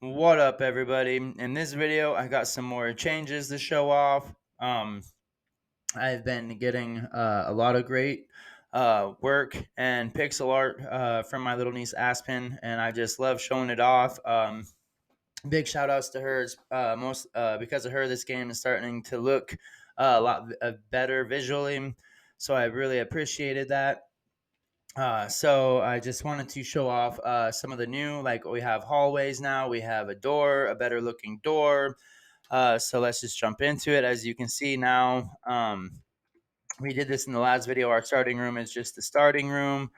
What up, everybody? In this video, I got some more changes to show off. Um, I've been getting a lot of great work and pixel art from my little niece Aspen, and I just love showing it off. Big shout outs to her. Most because of her, this game is starting to look a lot better visually. So I really appreciated that. So I just wanted to show off some of the new, like we have hallways now. We have a door, a better looking door. So let's just jump into it. As you can see now, we did this in the last video. Our starting room is just the starting room.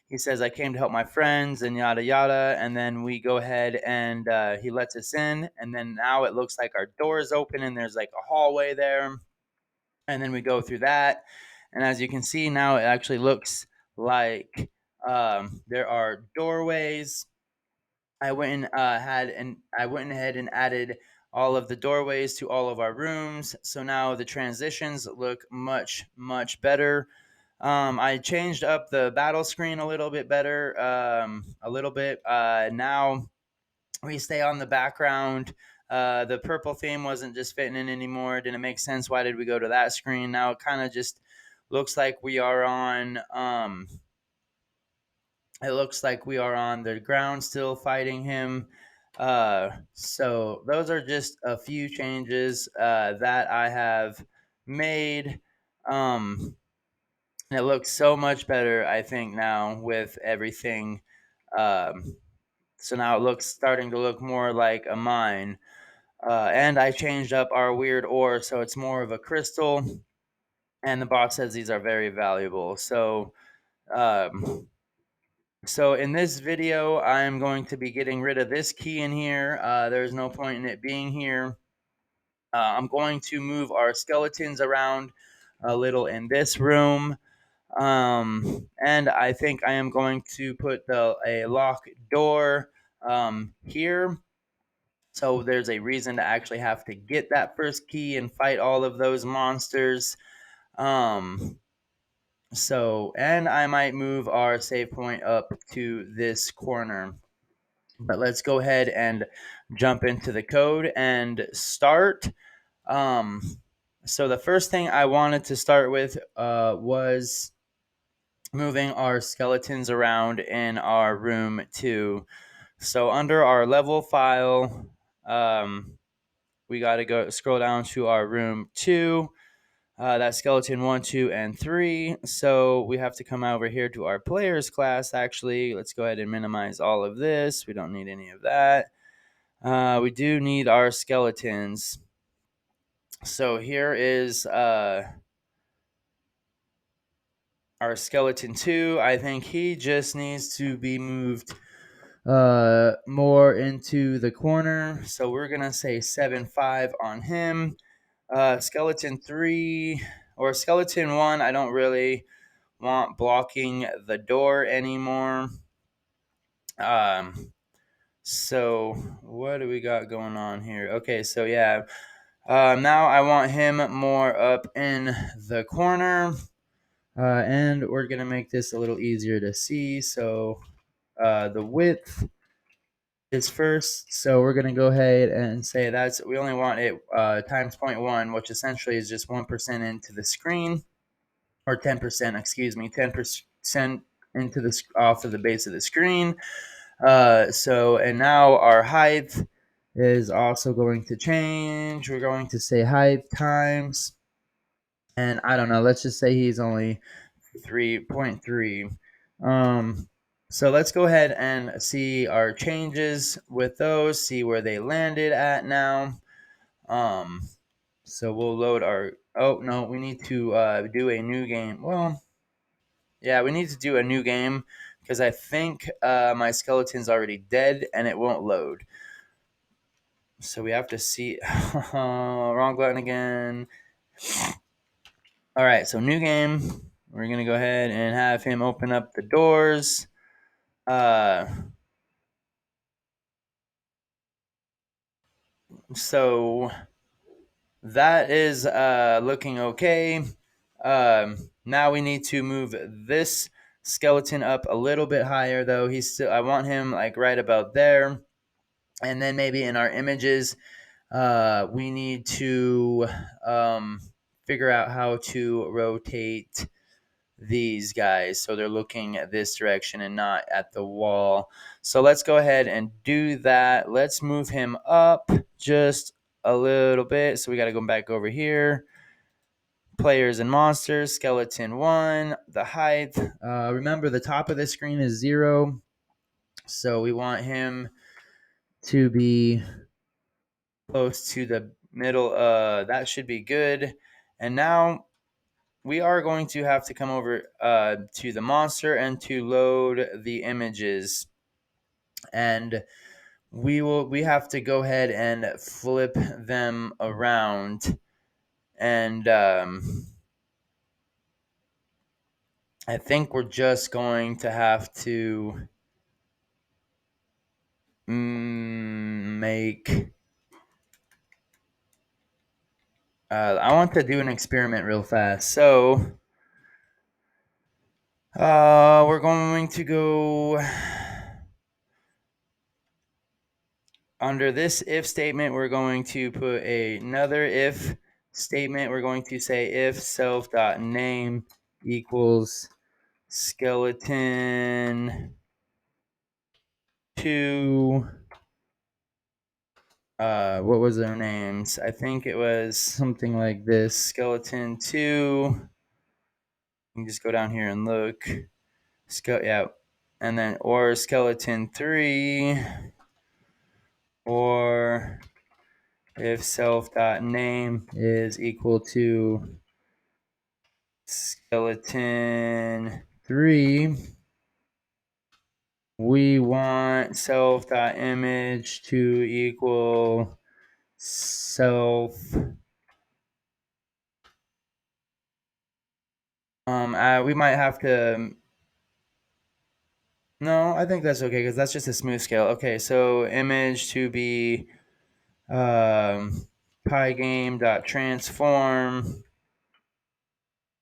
He says, I came to help my friends and yada yada. And then we go ahead and he lets us in. And then now it looks like our door is open and there's like a hallway there. And then we go through that. And as you can see now, it actually looks like there are doorways. I went ahead and added all of the doorways to all of our rooms. So now the transitions look much better. I changed up the battle screen a little bit better, a little bit. Now we stay on the background. The purple theme wasn't just fitting in anymore. Didn't make sense. Why did we go to that screen? Now it kind of just looks like we are on. It looks like we are on the ground still fighting him. So those are just a few changes that I have made. And it looks so much better, I think, now with everything. Um, so now it looks starting to look more like a mine. And I changed up our weird ore, so it's more of a crystal. And the boss says these are very valuable. Um, so in this video, I'm going to be getting rid of this key in here. There's no point in it being here. I'm going to move our skeletons around a little in this room. And I think I am going to put a lock door here. So there's a reason to actually have to get that first key and fight all of those monsters. Um, and I might move our save point up to this corner. But let's go ahead and jump into the code and start. Um, so the first thing I wanted to start with was moving our skeletons around in our room 2. So under our level file, we got to go scroll down to our room 2. That skeleton 1, 2, and 3. So we have to come over here to our players class. Actually, let's go ahead and minimize all of this. We don't need any of that. We do need our skeletons. So here is our skeleton 2. I think he just needs to be moved more into the corner. So we're going to say 7-5 on him. Skeleton 3 or skeleton 1, I don't really want blocking the door anymore. So what do we got going on here? Okay, so yeah. Now I want him more up in the corner. And we're going to make this a little easier to see. So the width is first. So we're going to go ahead and say we only want it times 0.1, which essentially is just 1% into the screen, or 10%, excuse me, 10% into the off of the base of the screen. And now our height is also going to change. We're going to say height times, and I don't know, let's just say he's only 3.3. So let's go ahead and see our changes with those, see where they landed at now. So we'll load our, oh no, we need to do a new game. Well, yeah, we need to do a new game because I think my skeleton's already dead and it won't load. So we have to see, wrong button again. All right, so new game. We're going to go ahead and have him open up the doors. So that is looking okay. Now we need to move this skeleton up a little bit higher, though. I want him like right about there. And then maybe in our images, we need to figure out how to rotate these guys so they're looking at this direction and not at the wall. So let's go ahead and do that. Let's move him up just a little bit. So we got to go back over here. Players and monsters, skeleton 1, the height. Remember, the top of the screen is 0. So we want him to be close to the middle. That should be good. And now we are going to have to come over to the monster and to load the images. And we have to go ahead and flip them around. And I think we're just going to have to make... I want to do an experiment real fast. So we're going to go under this if statement. We're going to put another if statement. We're going to say if self.name equals skeleton 2. What was their names? I think it was something like this. Skeleton 2. You can just go down here and look. Yeah. And then or skeleton 3, or if self.name is equal to skeleton 3, we want self.image to equal self. We might have to... No, I think that's okay because that's just a smooth scale. Okay, so image to be pygame.transform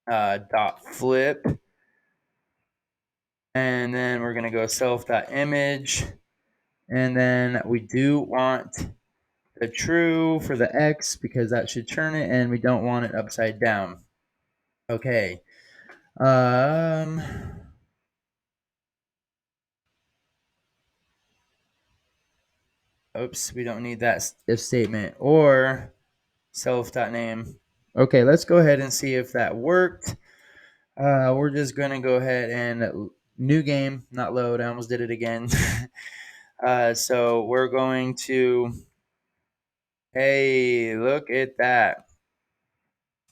dot flip, and then we're gonna go self.image, and then we do want the true for the X because that should turn it, and we don't want it upside down. Okay. Oops, we don't need that if statement or self.name. Okay, let's go ahead and see if that worked. We're just gonna go ahead and new game, not load. I almost did it again. So we're going to... Hey, look at that.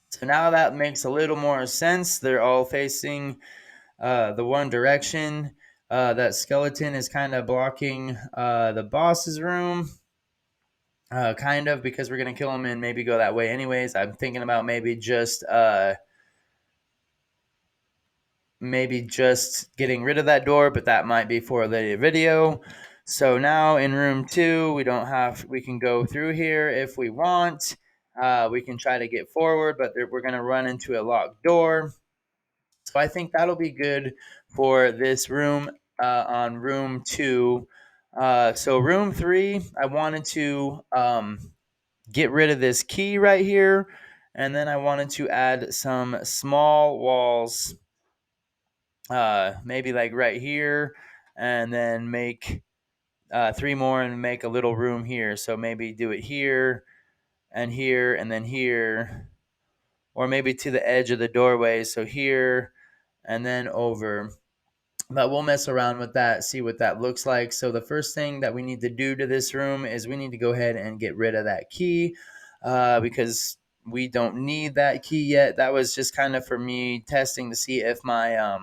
So now that makes a little more sense. They're all facing the one direction. That skeleton is kind of blocking the boss's room. Kind of, because we're going to kill him and maybe go that way anyways. I'm thinking about maybe just getting rid of that door, but that might be for a later video. So now in room 2, we can go through here if we want. We can try to get forward, but we're going to run into a locked door. So I think that'll be good for this room on room 2. So room 3, I wanted to get rid of this key right here, and then I wanted to add some small walls, maybe like right here, and then make 3 more and make a little room here. So maybe do it here and here and then here, or maybe to the edge of the doorway. So here and then over. But we'll mess around with that, see what that looks like. So the first thing that we need to do to this room is we need to go ahead and get rid of that key because we don't need that key yet. That was just kind of for me testing to see if my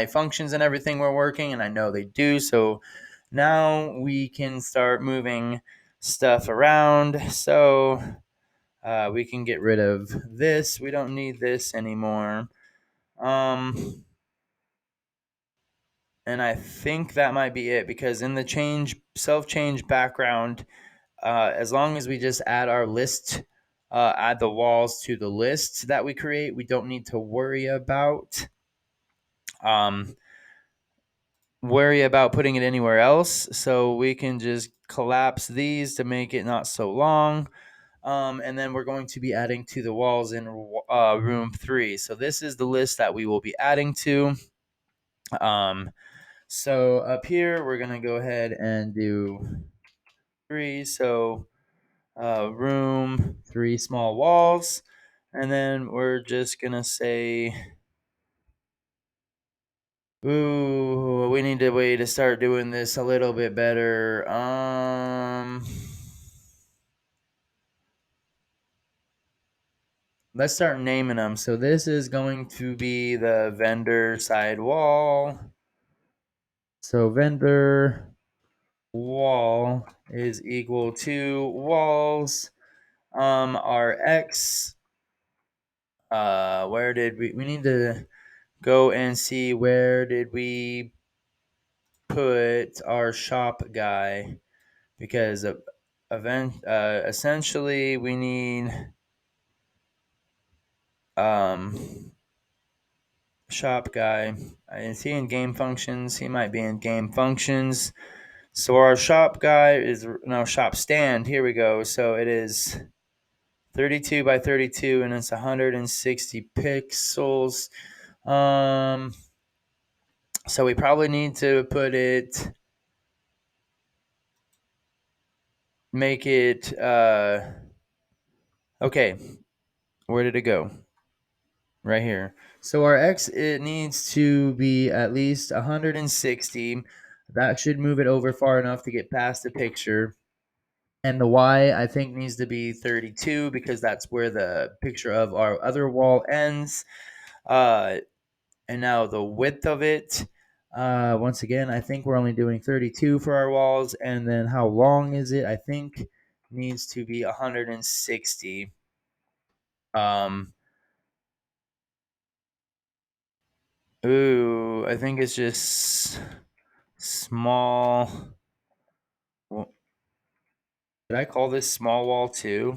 functions and everything were working, and I know they do. So now we can start moving stuff around. So we can get rid of this. We don't need this anymore. And I think that might be it, because in the self-change background, as long as we just add our list, add the walls to the list that we create, we don't need to worry about worry about putting it anywhere else. So we can just collapse these to make it not so long. And then we're going to be adding to the walls in room 3. So this is the list that we will be adding to. So up here, we're going to go ahead and do 3. So room 3 small walls. And then we're just going to say, ooh, we need a way to start doing this a little bit better. Let's start naming them. So this is going to be the vendor side wall. So vendor wall is equal to walls. Our X. Where did we need to go and see where did we put our shop guy, because essentially we need shop guy. Is he in game functions? He might be in game functions. So our shop guy is no shop stand. Here we go. So it is 32 by 32 and it's 160 pixels. So we probably need to make it okay. Where did it go? Right here. So our X, it needs to be at least 160. That should move it over far enough to get past the picture. And the Y, I think, needs to be 32 because that's where the picture of our other wall ends. And now the width of it, once again, I think we're only doing 32 for our walls. And then how long is it? I think needs to be 160. Ooh, I think it's just small. Did I call this small wall too?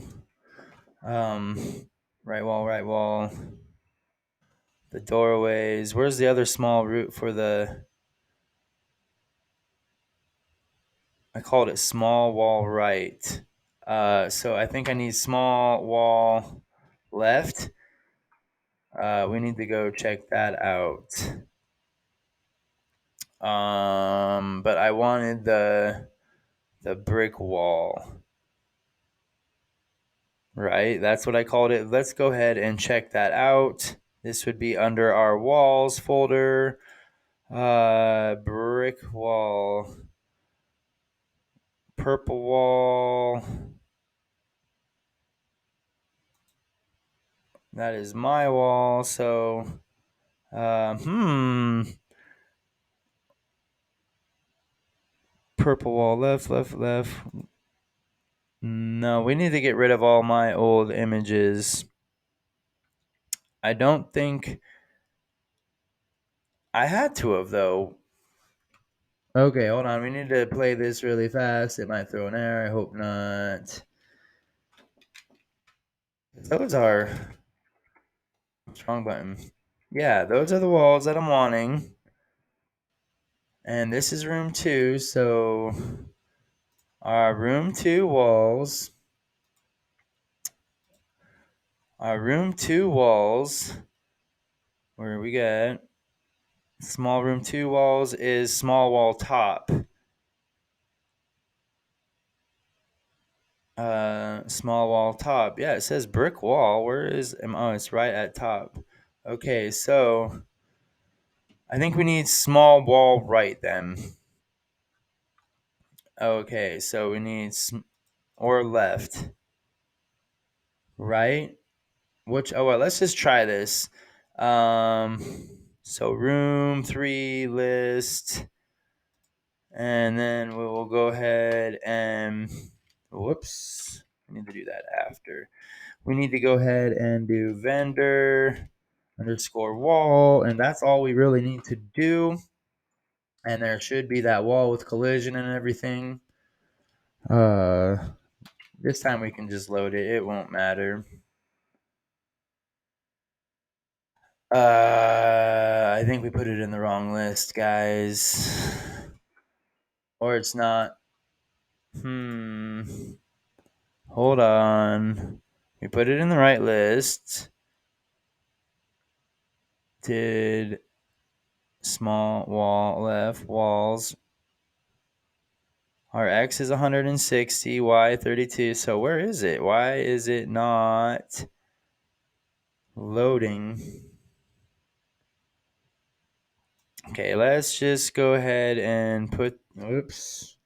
Right wall, right wall. The doorways. Where's the other small root for the? I called it small wall right. So I think I need small wall left. We need to go check that out. But I wanted the brick wall. Right, that's what I called it. Let's go ahead and check that out. This would be under our walls folder. Brick wall, purple wall. That is my wall. So, purple wall, left, left, left. No, we need to get rid of all my old images. I don't think I had to have, though. Okay, hold on. We need to play this really fast. It might throw an error. I hope not. Those are. Wrong button. Yeah, those are the walls that I'm wanting. And this is room 2. So our room 2 walls. Our room 2 walls. Where we got small room 2 walls is small wall top. Small wall top. Yeah, it says brick wall. Where is? Oh, it's right at top. Okay, so I think we need small wall right then. Okay, so we need or left, right? Which? Oh well, let's just try this. So room 3 list, and then we will go ahead and whoops. I need to do that after. We need to go ahead and do vendor underscore wall, and that's all we really need to do. And there should be that wall with collision and everything. This time we can just load it. It won't matter. I think we put it in the wrong list, guys. Or it's not. Hmm. Hold on. We put it in the right list. Did small wall left walls. Our X is 160, Y 32. So where is it? Why is it not loading? Okay, let's just go ahead and put, oops.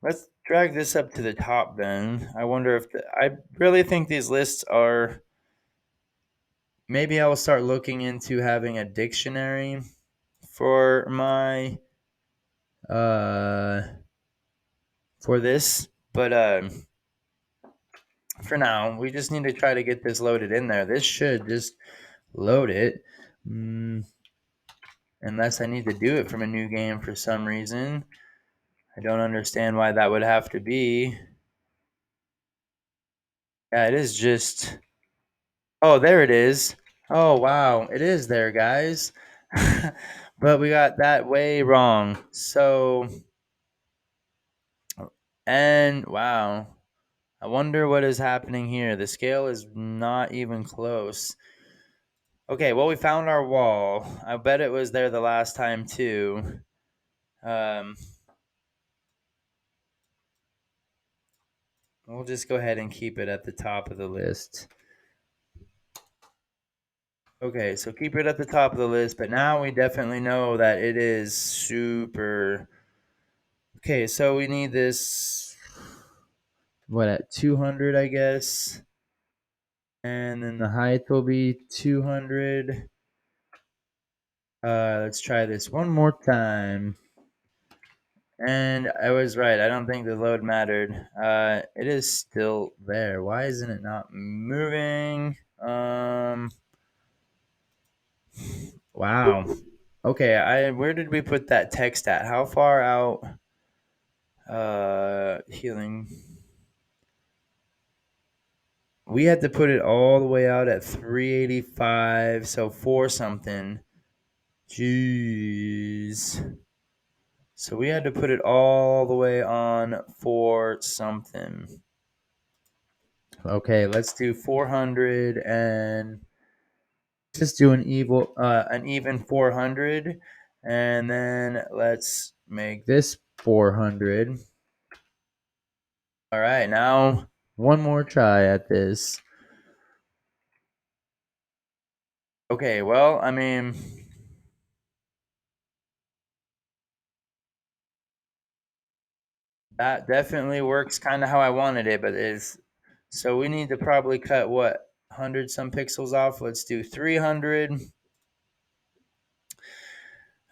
Let's drag this up to the top then. I wonder if, I really think these lists are, maybe I will start looking into having a dictionary for my, uh, for this. But, for now, we just need to try to get this loaded in there. This should just load it. Unless I need to do it from a new game for some reason. I don't understand why that would have to be. Yeah, it is just. Oh, there it is. Oh, wow. It is there, guys. But we got that way wrong. So, and wow. I wonder what is happening here. The scale is not even close. Okay, well, we found our wall. I bet it was there the last time, too. Um, we'll just go ahead and keep it at the top of the list. Okay, so keep it at the top of the list, but now we definitely know that it is super. Okay, so we need this, what, at 200, I guess? And then the height will be 200. Let's try this one more time. And I was right. I don't think the load mattered. It is still there. Why isn't it not moving? Wow. Okay, where did we put that text at? How far out? Healing. We had to put it all the way out at 385, so 4 something. Jeez. So we had to put it all the way on 4 something. Okay, let's do 400 and just do an even 400, and then let's make this 400. All right, now one more try at this. Okay, well, I mean, that definitely works kind of how I wanted it, but is so we need to probably cut what, 100 some pixels off. Let's do 300.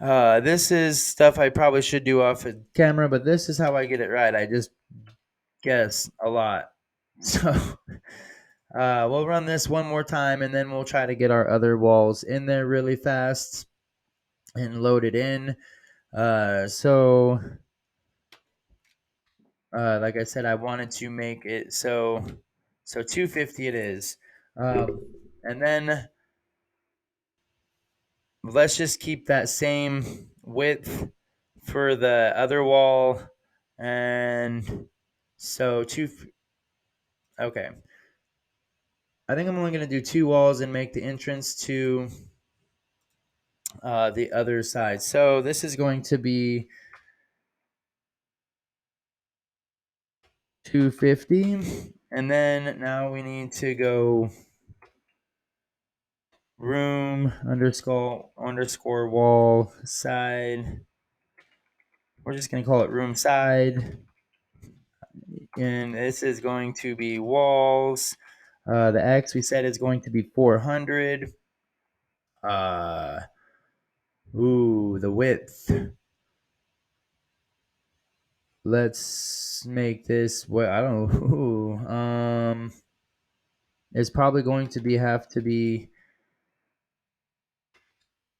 This is stuff I probably should do off of camera, but this is how I get it right. I just guess a lot. So we'll run this one more time, and then we'll try to get our other walls in there really fast and load it in. Like I said, I wanted to make it so 250 it is. And then let's just keep that same width for the other wall. And so okay. I think I'm only going to do 2 walls and make the entrance to the other side. So this is going to be 250. And then now we need to go room underscore wall side. We're just going to call it room side. And this is going to be walls. The X we said is going to be 400. The width. Let's make this what, I don't know. It's probably going to have to be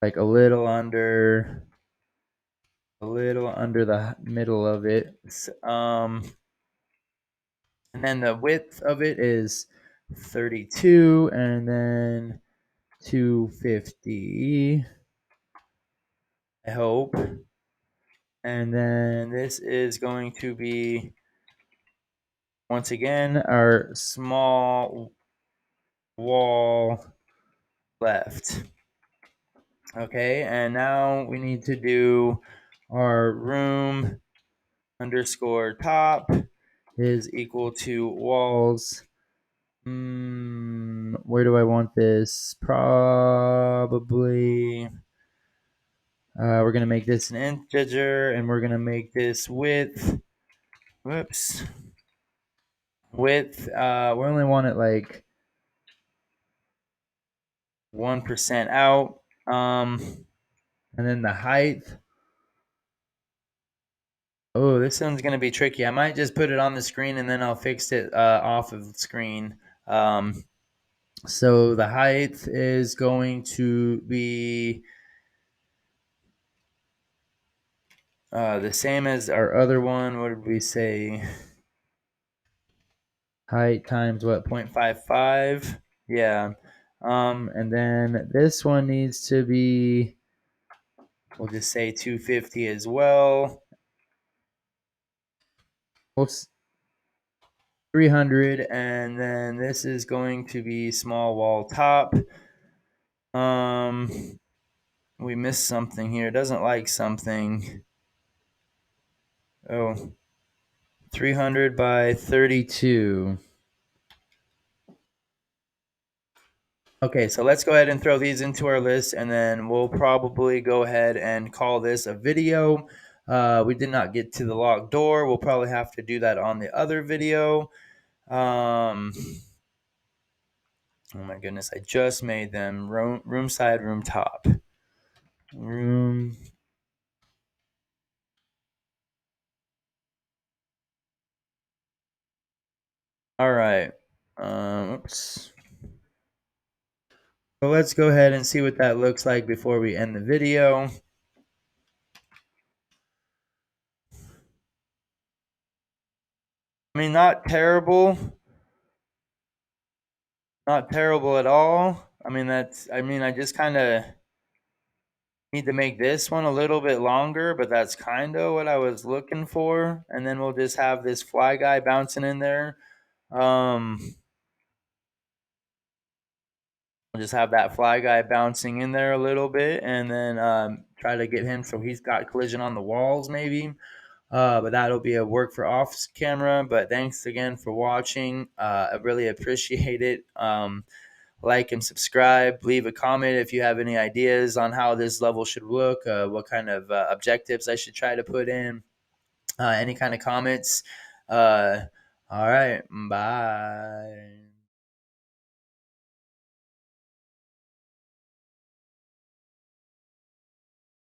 like a little under the middle of it. And then the width of it is 32, and then 250. I hope. And then this is going to be, once again, our small wall left. Okay, and now we need to do our room underscore top is equal to walls. Where do I want this? Probably we're gonna make this an integer, and we're gonna make this width. Whoops. Width. We only want it like 1% out. And then the height. Oh, this one's gonna be tricky. I might just put it on the screen and then I'll fix it off of the screen. So the height is going to be the same as our other one. What did we say? Height times what? 0.55. Yeah. And then this one needs to be, we'll just say 250 as well. 300, and then this is going to be small wall top. We missed something here. It doesn't like something. Oh, 300 by 32. Okay, so let's go ahead and throw these into our list, and then we'll probably go ahead and call this a video. We did not get to the locked door. We'll probably have to do that on the other video. Oh my goodness, I just made them room side, room top. Room. All right. Oops. So let's go ahead and see what that looks like before we end the video. I mean, not terrible. Not terrible at all. I mean, I just kind of need to make this one a little bit longer, but that's kind of what I was looking for. And then we'll just have this fly guy bouncing in there. We'll just have that fly guy bouncing in there a little bit, and then try to get him so he's got collision on the walls maybe. But that'll be a work for off camera. But thanks again for watching. I really appreciate it. Like and subscribe. Leave a comment if you have any ideas on how this level should look, what kind of objectives I should try to put in, any kind of comments. All right. Bye.